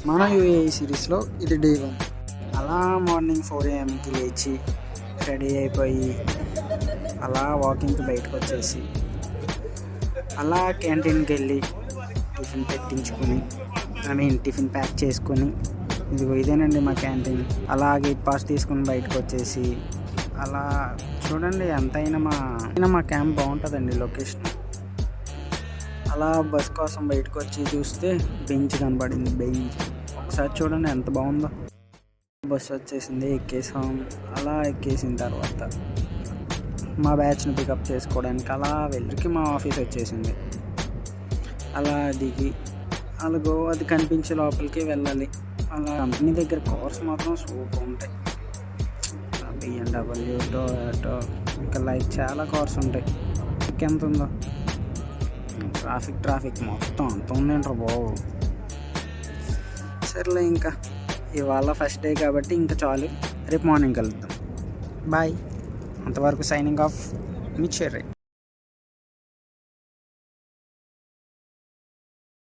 మన యూఏఈ సిరీస్లో ఇది డే 1. అలా మార్నింగ్ 4 AM లేచి రెడీ అయిపోయి అలా వాకింగ్కి బయటకు వచ్చేసి అలా క్యాంటీన్కి వెళ్ళి టిఫిన్ పెట్టించుకొని టిఫిన్ ప్యాక్ చేసుకొని ఇదేనండి మా క్యాంటీన్. అలాగే పాస్ తీసుకుని బయటకు వచ్చేసి అలా చూడండి ఎంతైనా మా క్యాంప్ బాగుంటుందండి లొకేషన్. అలా బస్ కోసం బయటకు వచ్చి చూస్తే బెంచ్ కనబడింది. బెంచ్ ఒకసారి చూడండి ఎంత బాగుందో. బస్సు వచ్చేసింది, ఎక్కేసాం. అలా ఎక్కేసిన తర్వాత మా బ్యాచ్ని పికప్ చేసుకోవడానికి అలా వెళ్ళరికి మా ఆఫీస్ వచ్చేసింది. అలా దిగి అలాగో అది కనిపించే లోపలికి వెళ్ళాలి. అలా కంపెనీ దగ్గర కార్స్ మాత్రం సూపర్ ఉంటాయి. BMW, టొయోటో, ఇంకా లైక్ చాలా కార్స్ ఉంటాయి. ఎంత ఉందో ట్రాఫిక్ మొత్తం అంత ఉందేంట్రా బాబు. సర్లే, ఇంకా ఇవాళ ఫస్ట్ డే కాబట్టి ఇంకా చాలు. రేపు మార్నింగ్ కలుద్దాం. బాయ్. అంతవరకు సైనింగ్ ఆఫ్. మీ చెర్రీ.